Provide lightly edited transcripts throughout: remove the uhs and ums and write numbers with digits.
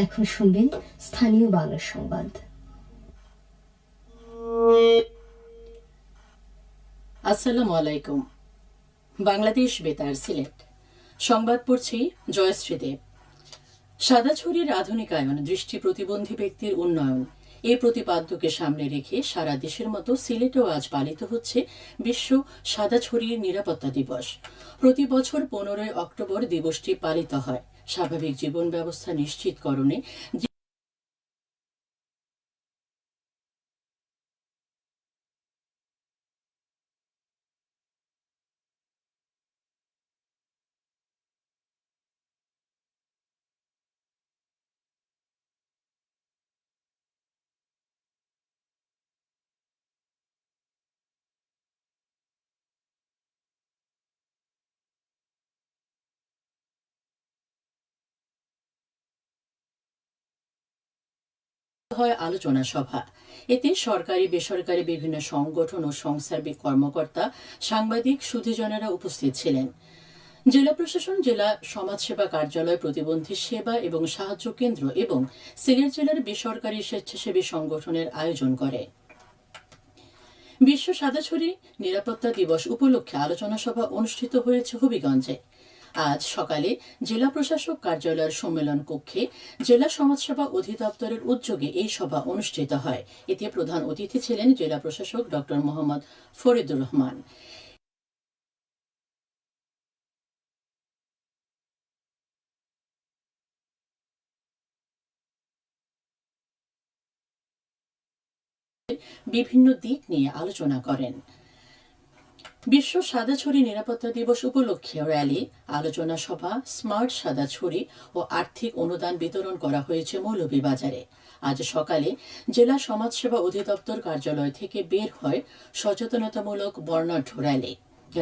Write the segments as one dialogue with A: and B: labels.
A: এখন শুনবেন স্থানীয় বাংলা সংবাদ।
B: আসসালামু আলাইকুম। বাংলাদেশ বেতার সিলেট সংবাদ পড়ছি জয়শ্রী দেব। সাদাছড়ির আধুনিকায়ন দৃষ্টি প্রতিবন্ধী ব্যক্তির উন্নয়ন এই প্রতিপাদ্যকে সামনে রেখে সারা দেশের মতো সিলেটেও আজ পালিত হচ্ছে বিশ্ব সাদাছড়ির নিরাপত্তা দিবস। প্রতি বছর 15 অক্টোবর দিবসটি পালিত হয় স্বাভাবিক জীবন ব্যবস্থা নিশ্চিতকরণে হয় আলোচনা সভা। এতে সরকারি বেসরকারি বিভিন্ন সংগঠন ও সংস্থার কর্মকর্তা, সাংবাদিক, সুধীজনেরা উপস্থিত ছিলেন। জেলা প্রশাসন, জেলা সমাজসেবা কার্যালয়, প্রতিবন্ধী সেবা এবং সাহায্য কেন্দ্র এবং সিলেট জেলার বেসরকারি স্বেচ্ছাসেবী সংগঠনের আয়োজন করে। বিশ্ব সাদাছড়ি নিরাপত্তা দিবস উপলক্ষে আলোচনা সভা অনুষ্ঠিত হয়েছে হবিগঞ্জে। আজ সকালে জেলা প্রশাসক কার্যালয়ের সম্মেলন কক্ষে জেলা সমাজসেবা অধিদপ্তরের উদ্যোগে এই সভা অনুষ্ঠিত হয়। এতে প্রধান অতিথি ছিলেন জেলা প্রশাসক ডক্টর মোহাম্মদ ফরিদুর রহমান। বিভিন্ন দিক নিয়ে আলোচনা করেন। বিশ্ব সাদাছড়ি নিরাপত্তা দিবস উপলক্ষে র্যালি, আলোচনা সভা, স্মার্ট সাদাছড়ি ও আর্থিক অনুদান বিতরণ করা হয়েছে মৌলভীবাজারে। আজ সকালে জেলা সমাজসেবা অধিদপ্তর কার্যালয় থেকে বের হয় সচেতনতামূলক বর্ণাঢ্য র্যালি।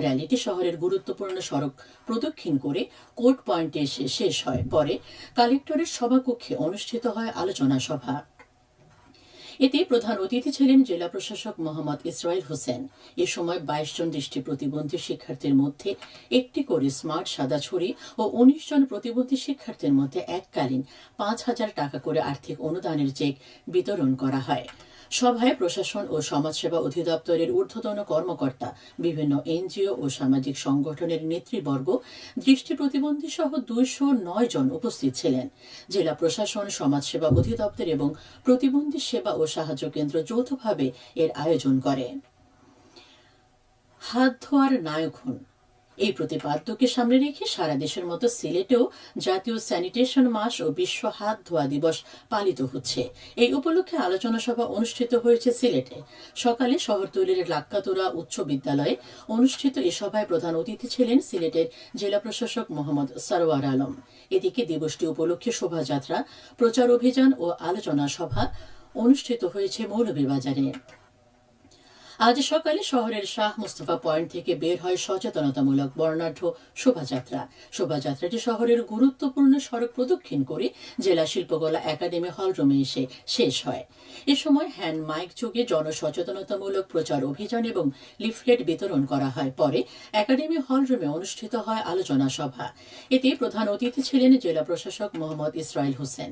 B: র্যালিটি শহরের গুরুত্বপূর্ণ সড়ক প্রদক্ষিণ করে কোর্ট পয়েন্টে এসে শেষ হয়। পরে কালেক্টরের সভাকক্ষে অনুষ্ঠিত হয় আলোচনা সভা। এতে প্রধান অতিথি ছিলেন জেলা প্রশাসক মোহাম্মদ ইসরাইল হোসেন। এ সময় 22 জন দৃষ্টি প্রতিবন্ধী শিক্ষার্থীর মধ্যে একটি করে স্মার্ট সাদাছড়ি ও 19 জন প্রতিবন্ধী শিক্ষার্থীর মধ্যে এককালীন 5,000 টাকা করে আর্থিক অনুদানের চেক বিতরণ করা হয়। সভায় প্রশাসন ও সমাজসেবা অধিদপ্তরের ঊর্ধ্বতন কর্মকর্তা, বিভিন্ন এনজিও ও সামাজিক সংগঠনের নেতৃবর্গ, দৃষ্টি প্রতিবন্ধী সহ 209 জন উপস্থিত ছিলেন। জেলা প্রশাসন, সমাজসেবা অধিদপ্তর এবং প্রতিবন্ধী সেবা ও সাহায্য কেন্দ্র যৌথভাবে এর আয়োজন করে। হাত ধোয়ার নায়ক হন এই প্রতিপাদ্যকে সামনে রেখে সারা দেশের মতো সিলেটেও জাতীয় স্যানিটেশন মাস ও বিশ্ব হাত ধোয়া দিবস পালিত হচ্ছে। এই উপলক্ষে আলোচনা সভা অনুষ্ঠিত হয়েছে সিলেটে। সকালে শহরতলির লাক্কাতুরা উচ্চ বিদ্যালয়ে অনুষ্ঠিত এ সভায় প্রধান অতিথি ছিলেন সিলেটের জেলা প্রশাসক মোহাম্মদ সরওয়ার আলম। এদিকে দিবসটি উপলক্ষে শোভাযাত্রা, প্রচার অভিযান ও আলোচনা সভা অনুষ্ঠিত হয়েছে মৌলভীবাজারে। আজ সকালে শহরের শাহ মুস্তফা পয়েন্ট থেকে বের হয় সচেতনতামূলক বর্ণাঢ্য শোভাযাত্রা। শোভাযাত্রাটি শহরের গুরুত্বপূর্ণ সড়ক প্রদক্ষিণ করে জেলা শিল্পকলা একাডেমি হলরুমে এসে শেষ হয়। এ সময় হ্যান্ড মাইক যোগে জনসচেতনতামূলক প্রচার অভিযান এবং লিফলেট বিতরণ করা হয়। পরে একাডেমি হলরুমে অনুষ্ঠিত হয় আলোচনা সভা। এতে প্রধান অতিথি ছিলেন জেলা প্রশাসক মোহাম্মদ ইসরাইল হোসেন।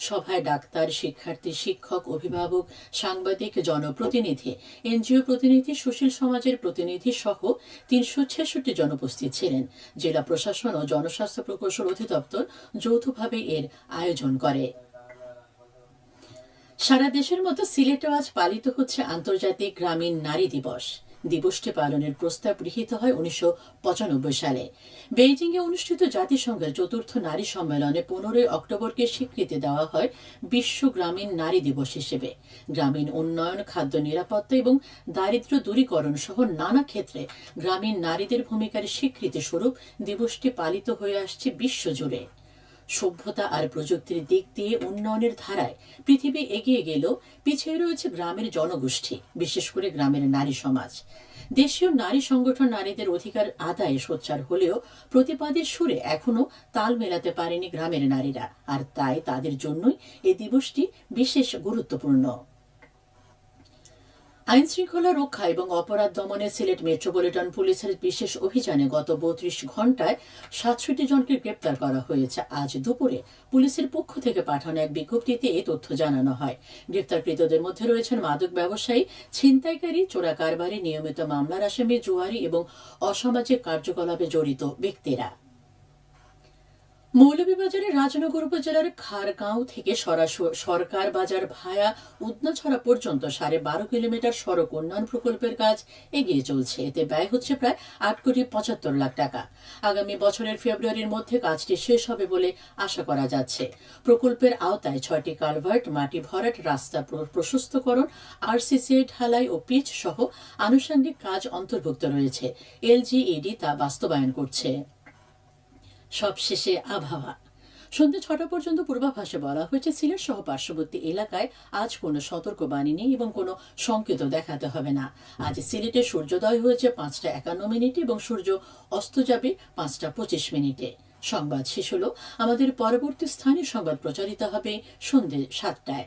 B: সভায় ডাক্তার, শিক্ষার্থী, শিক্ষক, অভিভাবক, সাংবাদিক, জনপ্রতিনিধি, এনজিও প্রতিনিধি, সুশীল সমাজের প্রতিনিধি সহ 366 জন উপস্থিত ছিলেন। জেলা প্রশাসন ও জনস্বাস্থ্য প্রকৌশল অধিদপ্তর যৌথভাবে এর আয়োজন করে। সারা দেশের মতো সিলেটেও আজ পালিত হচ্ছে আন্তর্জাতিক গ্রামীণ নারী দিবস। দিবসটি পালনের প্রস্তাব গৃহীত হয় 1995 সালে। বেইজিংয়ে অনুষ্ঠিত জাতিসংঘের 4র্থ নারী সম্মেলনে 15 অক্টোবরকে স্বীকৃতি দেওয়া হয় বিশ্ব গ্রামীণ নারী দিবস হিসেবে। গ্রামীণ উন্নয়ন, খাদ্য নিরাপত্তা এবং দারিদ্র্য দূরীকরণ সহ নানা ক্ষেত্রে গ্রামীণ নারীদের ভূমিকার স্বীকৃতি স্বরূপ দিবসটি পালিত হয়ে আসছে বিশ্বজুড়ে। সভ্যতা আর প্রযুক্তির দিক দিয়ে উন্নয়নের ধারায় পৃথিবী এগিয়ে গেলেও পিছিয়ে রয়েছে গ্রামের জনগোষ্ঠী, বিশেষ করে গ্রামের নারী সমাজ। দেশীয় নারী সংগঠন নারীদের অধিকার আদায়ে সোচ্চার হলেও প্রতিবাদের সুরে এখনো তাল মেলাতে পারেনি গ্রামের নারীরা। আর তাই তাদের জন্যই এই দিবসটি বিশেষ গুরুত্বপূর্ণ। আইন শৃঙ্খলা রক্ষা এবং অপরাধ দমনে সিলেট মেট্রোপলিটন পুলিশের বিশেষ অভিযানে গত ৩২ ঘণ্টায় ৬৭ জনকে গ্রেপ্তার করা হয়েছে। আজ দুপুরে পুলিশের পক্ষ থেকে পাঠানো এক বিজ্ঞপ্তিতে এই তথ্য জানানো হয়। গ্রেপ্তারকৃতদের মধ্যে রয়েছেন মাদক ব্যবসায়ী, ছিনতাইকারী, চোরা কারবারি, নিয়মিত মামলার আসামি, জুয়ারি এবং অসামাজিক কার্যকলাপে জড়িত ব্যক্তিরা। মৌলভীবাজারের রাজনগর উপজেলার খারগাঁও থেকে সরকার বাজার ভায়া উদনাছড়া পর্যন্ত 12.5 কিলোমিটার সড়ক উন্নয়ন প্রকল্পের কাজ এগিয়ে চলছে। এতে ব্যয় হচ্ছে প্রায় 8,75,00,000 টাকা। আগামী বছরের ফেব্রুয়ারির মধ্যে কাজটি শেষ হবে বলে আশা করা যাচ্ছে। প্রকল্পের আওতায় 6টি কালভার্ট, মাটি ভরাট, রাস্তা প্রশস্তকরণ, আরসিসি ঢালাই ও পিচ সহ আনুষঙ্গিক কাজ অন্তর্ভুক্ত রয়েছে। এলজিইডি তা বাস্তবায়ন করছে। সবশেষে আবহাওয়া। সন্ধ্যা 6টা পর্যন্ত পূর্বাভাসে বলা হয়েছে সিলেট সহ পার্শ্ববর্তী এলাকায় আজ কোনো সতর্কবাণী নেই এবং কোনো সংকেত দেখাতে হবে না। আজ সিলেটে সূর্যোদয় হয়েছে 5:51 এবং সূর্য অস্ত যাবে 5:25। সংবাদ শেষ হলো। আমাদের পরবর্তী স্থানীয় সংবাদ প্রচারিত হবে সন্ধ্যে 7টায়।